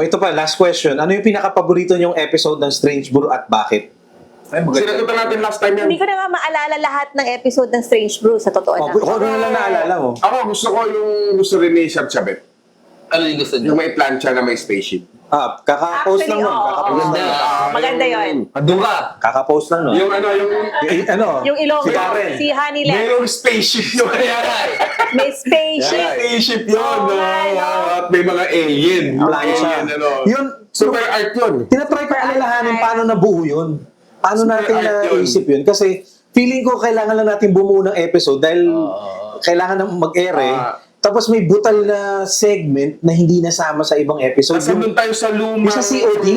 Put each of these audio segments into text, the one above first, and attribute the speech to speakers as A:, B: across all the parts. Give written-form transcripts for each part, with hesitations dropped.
A: ito pa, last question. Ano yung pinaka-paborito niyong episode ng Strange Brew at bakit?
B: Sinagutan natin last time yan.
C: Hindi ko na nga maalala lahat ng episode ng Strange Brew sa totoo na.
A: Kung ano na lang naalala mo.
B: Ako, gusto ko yung gusto rin ni Sir Chabet.
D: Ano yung gusto
B: Yung
D: nyo?
B: may plancha na may spaceship.
A: Kaka-post lang nun. Kaka-post lang.
C: Maganda yun.
D: Andun ka.
A: Kaka-post lang nun.
B: Yung ano, yung...
C: Yung Ilonggo,
A: Si Karen.
C: si Honeyland.
B: Mayroong spaceship yun.
C: May spaceship.
B: Spaceship yun.
C: Oo nga, no?
B: At may mga alien.
A: Plancha.
B: Ano.
A: Yun,
B: Super art yun.
A: tinatry ko alalahanin paano nabuo yun. Paano natin
B: art yun.
A: naisip yun. Kasi feeling ko kailangan lang natin bumuo ng episode dahil kailangan na mag-ere. Tapos may butal na segment na hindi nasama sa ibang episode.
B: Nasa doon tayo sa lumang...
A: Yung sa COD?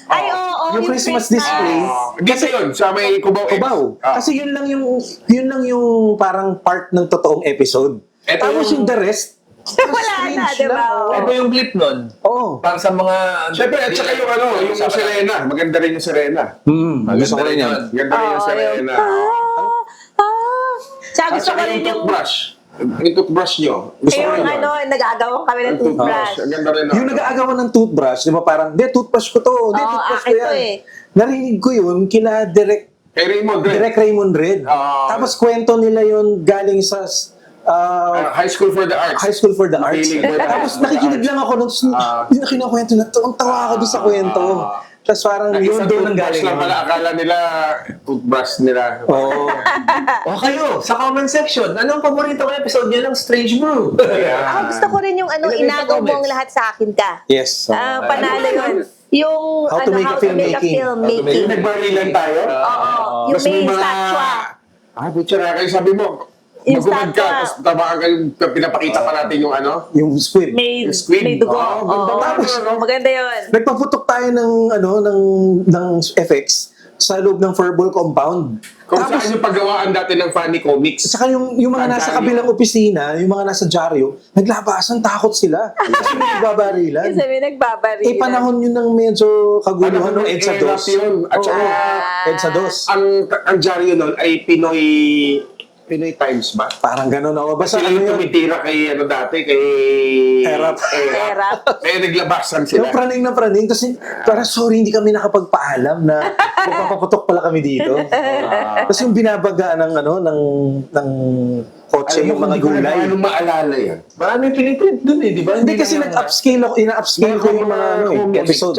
C: Ay, oo.
A: Yung Christmas display.
B: Kasi yun, sa may Cubao.
A: Kubaw. Kasi yun lang yung parang part ng totoong episode.
B: Ito
A: Tapos yung the rest,
C: Wala na,
A: strange
C: di ba?
A: lang.
D: Ano yung clip nun?
A: Oo.
D: Para sa mga...
B: Siyempre, at saka yung ano, yung Serena. Maganda rin yung Serena.
A: Gusto ko rin yan.
B: Maganda rin yung Serena.
C: Tsaka
B: At
C: gusto ko
B: saka
C: rin
B: yung
C: yung...
B: toothbrush. Yung toothbrush nyo. Gusto ko
C: Yung
B: rin yun.
C: ano, nag-aagawan kami ng toothbrush.
B: Ang ganda rin.
A: Yung nag-aagawan ng toothbrush, di ba parang, toothbrush ko to.
C: Oo,
A: Toothbrush ko
C: akin to
A: yan.
C: eh.
A: Narinig ko yun kila
B: Kay Raymond Red.
A: Direk Raymond Red. Tapos kwento nila yun galing sa
B: High School for the Arts.
A: High School for the Arts.
B: Feeling for the
A: Tapos
B: Arts.
A: nakikinig lang ako nung kinukwento na to. Ang tawa ako doon sa kwento. Tapos parang yun
B: Isang
A: doon ang
B: toothbrush
A: galing.
B: lang pala. Akala nila toothbrush nila.
A: Oo.
D: O kayo, sa comment section, anong paboritong episode nyo ng Strange Brew?
C: Gusto ko rin yung ano,
D: Ilagay sa
C: inagaw mo ang
D: comments.
C: lahat sa akin ka.
A: Yes.
C: Panalo yun. Yung
A: How to make a
C: how to make a
A: filmmaking.
C: filmmaking.
B: Nagbarilan tayo.
C: Oo. Yung
B: Tapos
C: may
B: mga-
C: statwa.
B: Butchera kayo, sabi mo,
C: Yung
B: magumad ka,
C: statwa.
B: tapos tabaan kayo, pinapakita pa natin yung ano.
A: Yung squid.
C: May,
B: Yung squid.
C: may dugo.
B: Oo, ganda
C: Oo.
B: ba? Ano?
C: Maganda yun.
A: Nagpaputok tayo ng FX sa loob ng Furball compound.
B: Kung
A: Tapos,
B: saan yung paggawaan dati ng funny comics.
A: saka yung mga nasa
B: Ang
A: kabilang opisina, yung mga nasa dyaryo, naglabasan, takot sila. Kasi may nagbabarilan.
C: Kasi may nagbabarilan.
A: Panahon yun ng medyo kaguluhan ng
B: Ano,
A: EDSA
B: era
A: 2.
B: yun. At saka,
A: EDSA 2.
B: ang dyaryo nun ay Pinoy Times ba?
A: Parang gano'n ako. Basta
B: Sila
A: ano
B: yung
A: yun,
B: tumitira kay ano dati, kay...
A: Erap.
C: Erap.
B: Kaya naglabasan
A: yung
B: sila.
A: praning na praning. Tapos parang sorry, hindi kami nakapagpaalam na mapapaputok pala kami dito. Tapos yung binabaga ng kotse, yung mga gulay.
B: Ano maalala yan?
D: Marami piniprint dun eh, di ba?
A: Hindi kasi nag-upscale ako, ina-upscale ko yung mga episode.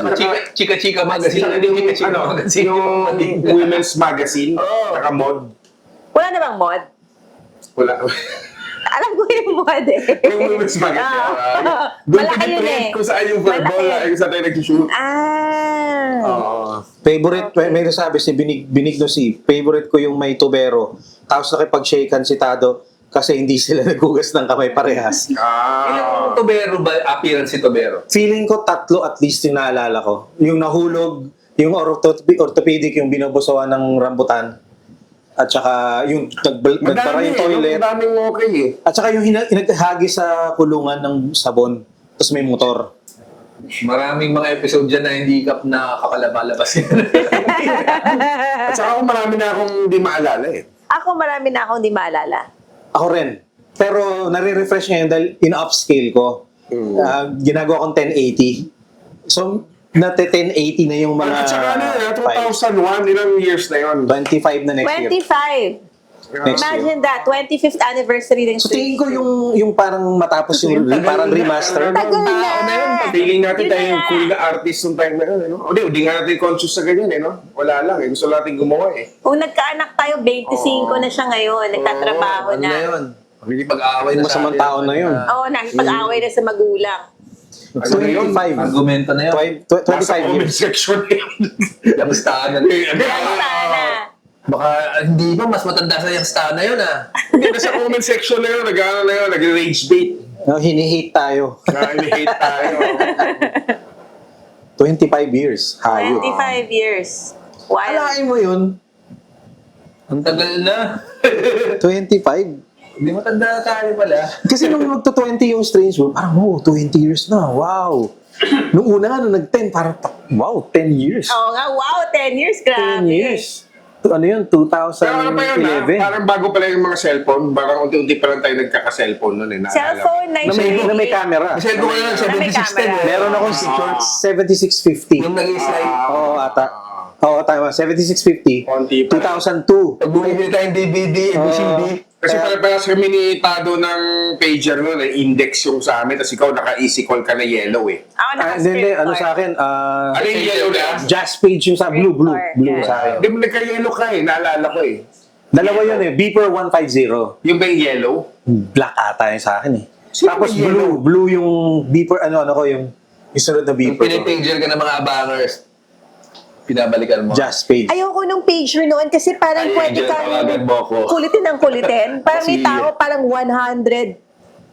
D: Chika-chika magazine. Chika-chika magazine.
B: Yung women's magazine, saka mod.
C: Wala na bang mod?
B: Wala.
C: Alam ko yung mod eh.
B: Yung women's magazine. Doon
C: Malaki yun
B: piniprint
C: eh.
B: kung saan yung verbal,
C: Malaki.
B: kung saan tayo nag-shoot.
A: Favorite, may nasabi si Binigno si, favorite ko yung may tubero. Tapos nakipag-shakehan si Tado kasi hindi sila nagugas ng kamay parehas.
D: Ilang tubero ba, appearance si tubero?
A: Feeling ko 3 at least yung naalala ko. Yung nahulog, yung orthopedic, yung binobosawan ng rambutan. At saka yung nagbara yung toilet.
B: Madaming okay eh.
A: At saka yung hinaghagi sa kulungan ng sabon. Tapos may motor.
D: Maraming mga episode dyan na hindi ka nakakalabalabas yan.
B: At saka ako marami na akong hindi maalala eh.
C: Ako marami na akong di maalala.
A: Ako rin. Pero nare-refresh ngayon dahil in-upscale ko. Ginagawa kong 1080. So, nate 1080 na yung mga...
B: At saka ano, 2001, ilang years na yun.
A: 25 na next year.
C: 25.
A: Next year.
C: Imagine that, 25th anniversary ng
A: So tingin ko yung parang matapos yung parang remaster.
C: Tagal na.
B: Feeling natin
C: Yun
B: tayo
C: na
B: yung
C: nga.
B: cool na artist nung time na yun, eh, no? O di nga natin conscious sa ganyan, eh, no? Wala lang, eh. Gusto natin gumawa, eh.
C: Kung nagkaanak tayo, 25 na siya ngayon. Nagtatrabaho
D: Ano
C: na.
D: na yun? Nakikipag-away na
A: Masamang
D: sa atin.
A: tao na yun.
C: Oo, nakipag-away na sa magulang.
B: Ano na yun?
A: 25.
D: Argumento na yun.
A: 25
B: Nasa comment
A: years.
B: section yun.
D: Yangstaan na.
C: Sana.
D: Baka hindi ba mas matanda sa yangstaan na yun ah.
B: Hindi, nasa comment section na yun, nag-ano na yun, nag-rage bait.
A: No, hini-hate tayo.
B: Nakaka-hate tayo.
A: 25 years. Hayo.
C: 25 years. Wild.
A: Alain mo yun?
D: Ang tagal na.
A: 25?
D: Hindi matanda tayo pala.
A: Kasi nung magto-20 yung Strange World, parang, 20 years na. Wow. Nung una nga, nung nag-10, parang, wow, 10 years.
C: Oo nga, wow, 10 years,
A: 10
C: grabe.
A: years. Ano yun?
B: Pero ano pa yun,
A: 2011?
B: parang bago pala yung mga cellphone, parang unti-unti pa lang tayo nagkaka-cellphone nun eh. naalala ko.
C: Cellphone,
A: Na may camera.
D: Kasi ko na lang,
C: Na may
D: 7610
C: camera.
D: eh.
A: Meron akong 7650.
D: Yung nag-slide.
A: Oo, ata. Oo, tama. 7650.
B: Konti pa.
A: 2002.
D: Pag bumibili tayong DVD, VCD.
B: Kasi pala kami ni Tado ng pager nun, index yung sa amin, tapos ikaw naka-easy call ka na yellow eh.
C: Ako
A: Hindi,
C: naka-strip
A: ano
C: card.
A: sa akin,
B: Ano yung yellow na?
A: Jazz page yung sa blue
C: Yeah.
A: sa akin.
B: Di mo nagka-yellow ka eh, naalala ko eh.
A: Dalawa yun eh, Beeper 150.
B: Yung ba yung yellow?
A: Black ata yung sa akin eh.
B: Sino
A: Tapos
B: ba yellow?
A: blue yung Beeper, ano ko yung sunod na
D: Yung
A: Beeper. ko.
D: pinipager ka ng mga abangers. Pinabalikan mo.
A: Jazz page.
C: Ayoko nung pager noon kasi parang
D: Ay,
C: pwede
D: Angel,
C: kang
D: tawagan mo ako.
C: kulitin ng kulitin. Parang may
D: Kasi-
C: tao, parang 100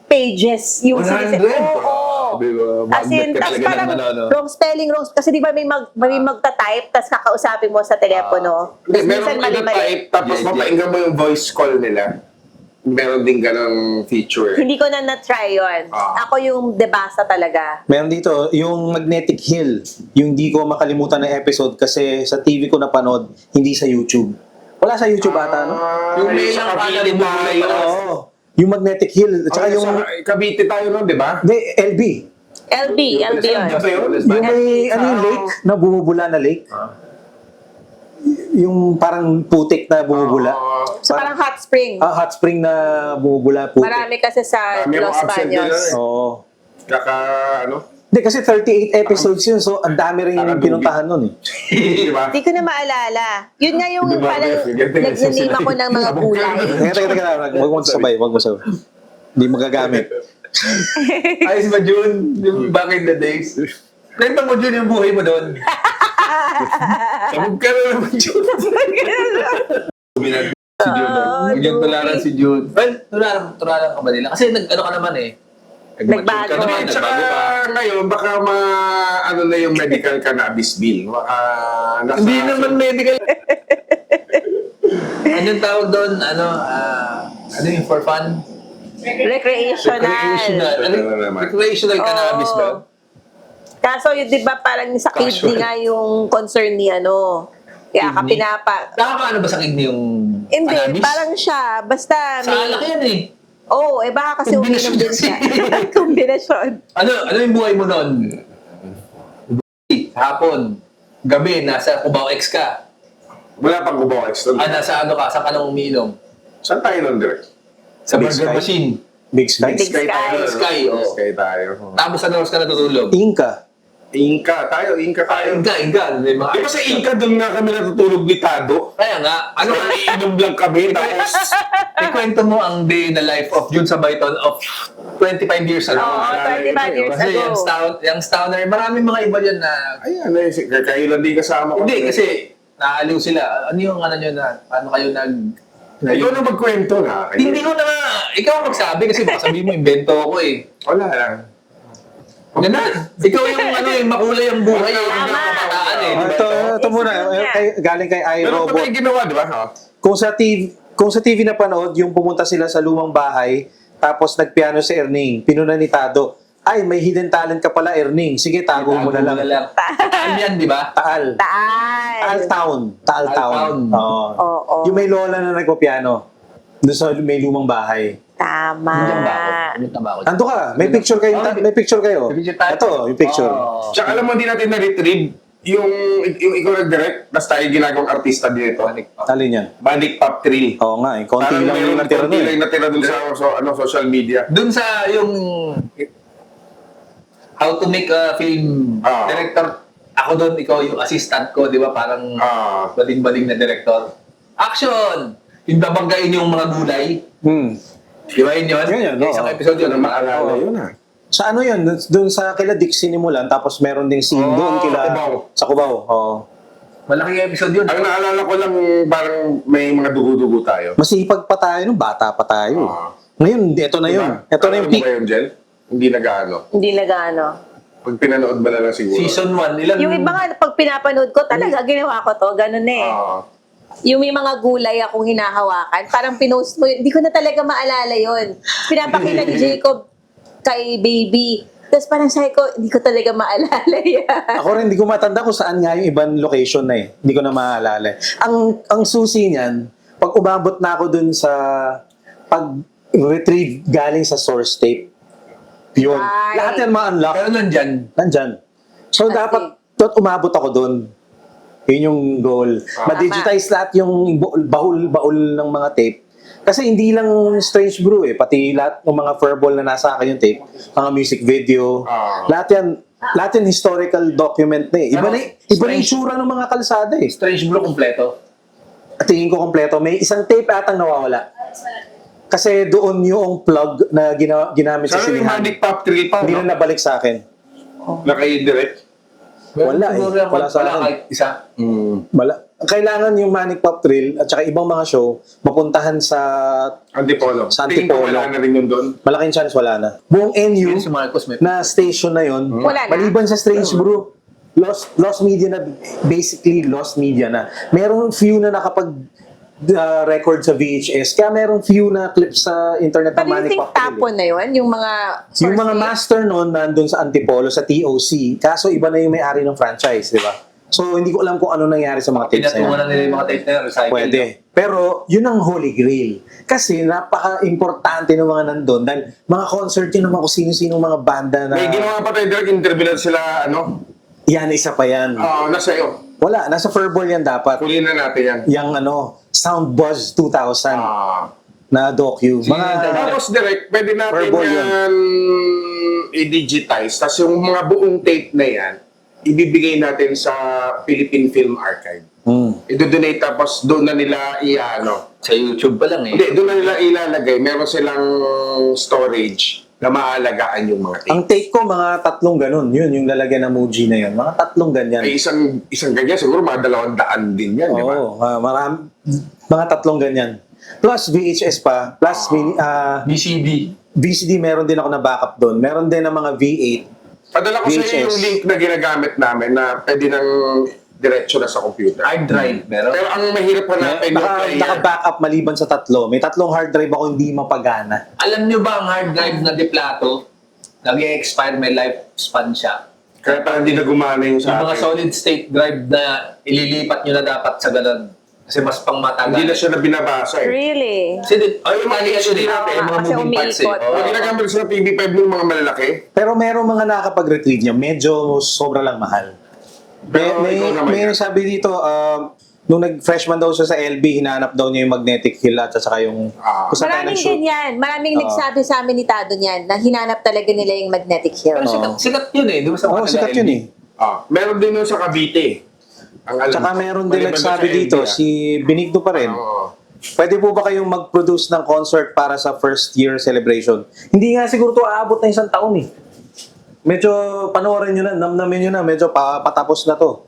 C: pages yung
D: 100?
C: Oo.
D: Sabi ko,
C: As in,
D: magnet ka
C: tas
D: talaga
C: parang
D: ng ano.
C: wrong spelling, wrong. Kasi di ba may magta-type, tas kakausapin mo sa telepono.
B: Hindi,
C: Tas
B: meron
C: minsan
B: ka na
C: mali-mali.
B: type, tapos
D: Yeah,
B: mapakinggan mo yung voice call nila. Meron din ganong feature.
C: Hindi ko na na-try yun.
B: Ah.
C: Ako yung debasa talaga.
A: Meron dito, yung Magnetic Hill, yung di ko makalimutan na episode kasi sa TV ko napanood, hindi sa YouTube. Wala sa YouTube ata, no?
B: Yung may
D: sa
B: sa Cavite
D: Cavite
B: tayo.
A: Oo. Yung Magnetic Hill, at saka yung...
B: Cavite tayo nun, di ba?
A: Hindi, LB.
C: LB yun.
B: Ano ba yun?
A: Yung may, ano yung lake, na bumubula na lake. Yung parang putik na bumubula.
C: So parang hot spring.
A: Hot spring na bumubula, putik.
C: Marami kasi sa
B: Marami
C: Los
B: akong absent din
C: Baños.
B: eh.
A: Oo.
B: Kaka, ano?
A: Hindi, kasi 38 episodes yun, so ang dami rin yung
B: Nakadugi.
A: pinuntahan nun eh.
B: Di ba?
C: Hindi ko na maalala. Yun nga yung
B: Di ba,
C: parang
B: Beth? Ganyan din,
C: nagnaname ako ng mga gulay.
A: Teka lang, huwag mo sabay, huwag mo sabay. Hindi magagamit.
D: Ayos ba, Jun? Yung back in the days. Kwento mo, Jun, yung buhay mo doon.
B: Sabog ka na naman, Jun.
D: Si Jun. Huwag yung tularan si Jun. Well, tularan ka ba nila? Kasi ano ka naman eh.
C: Nagbago.
D: Ka naman,
B: Tsaka
D: nagbago ka.
B: ngayon, baka ano na yung medical cannabis bill. Baka nasa...
D: Hindi naman medical. Anong tawag doon? Ano yung for fun?
C: Recreational.
D: Recreational.
B: Ano naman?
D: Recreational cannabis ba?
C: Kaso yun, di ba parang sa kidney
D: Casual.
C: nga yung concern ni ano. Kaya ka
D: Kidney? Nakakaano ba sa kidney yung
C: Hindi,
D: cannabis?
C: parang siya. Basta
D: Sa alak yan eh.
C: Oo, baka kasi uminom
D: Kombinasyon
C: din siya. Kombinasyon.
D: Ano yung buhay mo noon? Hapon. Gabi, nasa Cubao X ka.
B: Wala pang Cubao X doon.
D: Nasa ano ka, saan ka nang umiinom?
B: Saan tayo nun, direct?
D: Sa
A: Big
D: burger
A: Sky.
D: machine.
A: Big Sky.
C: Big Sky.
B: tayo.
D: Sky,
B: Big
D: oo.
B: Sky tayo.
D: Tapos ano oras ka natutulog?
A: Inka.
B: Inka tayo.
D: Inga. May mga
B: Di ba sa Inka doon nga kami natutulog ni Tado?
D: Kaya nga,
B: Ano, iinom lang kami, tapos...
D: ikwento mo ang day in the life of Jun Sabayton of 25 years ago.
C: Oo, 25 years
D: Kasi
C: ago.
D: yung Stowner, maraming mga iba dyan na...
B: Ayan, kayo lang di kasama ko.
D: Hindi, kasi naaliw sila. Ano yung ano nyo na, paano kayo
B: Ikaw na magkwento na.
D: Hindi ko na, ikaw ang magsabi kasi baka sabihin mo, invento ako eh.
B: Wala lang.
D: Ganun. Ikaw yung ano yung makulay ang buhay yung
C: Tama.
D: kabataan eh.
A: Ito muna, galing kay
B: Pero pa
A: iRobot.
B: tayo ginawa, di ba? Ha?
A: Kung sa TV na panood, yung pumunta sila sa lumang bahay, tapos nagpiano si Erning, pinuna ni Tado, ay, may hidden talent ka pala, Erning. Sige, tago mo na lang.
D: Taal yan, di ba?
A: Taal. Taal
C: Taal.
A: Town. Taal
D: Taal
A: Town.
D: Town.
A: Oo.
C: Oo.
A: Yung may lola na nagpo-piano. Doon sa may lumang bahay.
C: Tama.
D: Nandiyan ba ako? Nandiyan ba ako?
A: Ando ka, may picture kayo. May picture kayo.
D: May picture tayo?
A: Ito, yung picture.
D: Oh.
B: Tsaka alam mo, hindi natin na-retrieve yung ikaw nag-direct, basta tayo ginagawang artista dito.
A: Alin yan?
B: Manic Pop Thrill.
A: Oo nga, konti
B: Parang
A: lang yung
B: mayroon
A: natira
B: konti
A: nun
B: lang
A: eh.
B: natira dun sa social media.
D: Dun sa yung how to make a film
B: Ah.
D: director, ako doon, ikaw yung assistant ko, di ba? Parang
B: Ah.
D: baling-baling na director. Action! Yung babanggain yung mga gulay. Di ba yun yun?
A: Yun yun, oo.
D: Isang episode yun.
B: Ano maalala
A: Oo.
B: yun ha?
A: Sa ano yun? Doon sa kila Dick sinimulan, tapos meron ding scene
B: Oo,
A: doon kila...
B: Cubao.
A: Sa Cubao. Oo.
D: Malaking episode yun.
B: Ang naalala ko lang, parang may mga dugo-dugo tayo.
A: Masipag pa tayo, nung bata pa tayo.
B: Ah.
A: Ngayon, ito na yun.
B: Diba?
A: Ito na yung
B: Ano
A: peak.
B: ba yun, Jel? Hindi nag-ano.
C: Hindi nag-ano.
B: Pag pinanood ba na lang siguro?
D: Season 1. Ilan?
C: Yung iba nga, pag pinapanood ko, talaga ginawa ko to. Ganun na eh.
B: Ah.
C: Yung may mga gulay akong hinahawakan, parang pinost mo, hindi ko na talaga maalala yon. Pinapakita ni Jacob kay baby. Tapos parang sabi ko, hindi ko talaga maalala yan.
A: Ako rin, hindi ko matanda kung saan nga yung ibang location na eh. Hindi ko na maalala. Ang susi niyan, pag umabot na ako dun sa pag-retrieve galing sa source tape, yun.
C: Ay.
A: Lahat yan ma-unlock.
D: Pero nandyan.
A: Nandyan. So,
C: I
A: dapat umabot ako dun. Yun yung goal. Ma-digitize lahat yung bahul ng mga tape. Kasi hindi lang Strange Brew eh, pati lahat ng mga furball na nasa akin yung tape, mga music video, lahat yan historical document na eh. Iba na yung itsura ng mga kalsada eh.
D: Strange Blue kompleto.
A: At tingin ko kompleto, may isang tape atang nawawala. Kasi doon yung plug na ginamit sa
B: Sana yung
A: sinihan.
B: Manic Pop 3 pa,
A: Hindi
B: no?
A: na nabalik sa akin.
B: Naka-indirect.
A: Wala eh. Wala sa akin.
D: kahit isa.
A: Wala. Kailangan yung Manic Pop Thrill at saka ibang mga show mapuntahan sa
B: Antipolo.
A: Sa
B: Tingin ko
A: Antipolo.
B: wala na rin yun doon.
A: malaking chance wala na. Buong NU
D: Yun si Marcos may
A: na station na yon,
C: Wala na.
A: maliban sa Strange Brew, lost media na, basically lost media na. Merong few na nakapag record sa VHS, kaya merong few na clips sa internet
C: But
A: ng
C: do you
A: Manic
C: think
A: Pop Thrill.
C: tapon na yun? Yung mga
A: Yung
C: source
A: mga
C: tape?
A: master noon nandun sa Antipolo, sa TOC, kaso iba na yung may-ari ng franchise, di ba? So, hindi ko alam kung ano nangyari sa mga tapes na
D: Pinatungan
A: yan.
D: na nila yung mga tape na yun, recycle.
A: Pwede. Pero, yun ang holy grail. Kasi, napaka-importante ng mga nandun. Dahil, mga concert yun naman kung sino-sino mga banda na...
B: May ginawa pa tayo direct interview na sila, ano?
A: Yan, isa pa yan.
B: Oo, nasa iyo.
A: Wala, nasa Furball yan dapat.
B: Kunin na natin yan.
A: Yang Sound Buzz 2000 na docu. Mga...
B: Tapos direct, pwede natin
A: Verbal yun.
B: yan i-digitize. Tapos yung mga buong tape na yan, ibibigay natin sa Philippine Film Archive. I-donate tapos doon na nila i-ano.
D: Sa YouTube pa lang eh.
B: Hindi, doon na nila ilalagay. Meron silang storage na maalagaan yung mga tape.
A: Ang take ko, mga 3 ganun. Yun, yung lalagyan ng Muji na yun. Mga 3 ganyan.
B: Ay, isang ganyan, siguro mga 200 din yan, di ba?
A: Oo, mga 3 ganyan. Plus VHS pa, plus
D: BCD.
A: VCD, meron din ako na backup doon. Meron din ng mga V8.
B: Padala ko sa iyo
A: VHS.
B: yung link na ginagamit namin na pwede nang diretso na sa computer.
D: Hard drive. Meron.
B: Pero ang mahirap pa natin yung player.
A: Naka-backup maliban sa 3. May 3 hard drive ako hindi mapagana.
D: Alam nyo ba ang hard drive na deplato? Nag-expire, may lifespan siya.
B: Kaya parang hindi na gumana yung
D: Yung
B: sa
D: mga
B: akin.
D: solid state drive na ililipat nyo na dapat sa ganun. Kasi mas pang matagal.
B: Hindi na siya na binabasa eh.
C: Really?
D: Kasi
B: Ay, yung mga
D: HD
B: natin,
D: natin, yung mga
C: kasi
D: moving parts eh.
C: umiikot.
D: Oo.
B: Pag ginagamit sa PB5 ng mga malalaki,
A: Pero merong mga nakakapag-retrieve niya, medyo sobra lang mahal.
B: Pero ikaw naman
A: May
B: yan.
A: sabi dito, nung nag-freshman daw siya sa LB, hinanap daw niya yung magnetic hill at saka yung kung saan tayo
C: Maraming
A: nag-shoot.
C: ganyan. Maraming nagsabi sa amin ni Tado niyan na hinanap talaga nila yung magnetic hill.
D: Pero sikat yun eh. Di ba sa
A: Oo,
D: mga
A: sikat
D: taga-LB?
A: yun eh.
B: meron din yung sa Cavite. Ang alam
A: Tsaka
B: ko.
A: meron din
B: Maliban
A: nagsabi
B: sa LB,
A: dito,
B: ah.
A: si Benigno pa rin.
B: Oo.
A: Pwede po ba kayong mag-produce ng concert para sa first year celebration? Hindi nga siguro to aabot na 1 taon eh. Medyo panoorin nyo na, namnamin nyo na, medyo patapos na to.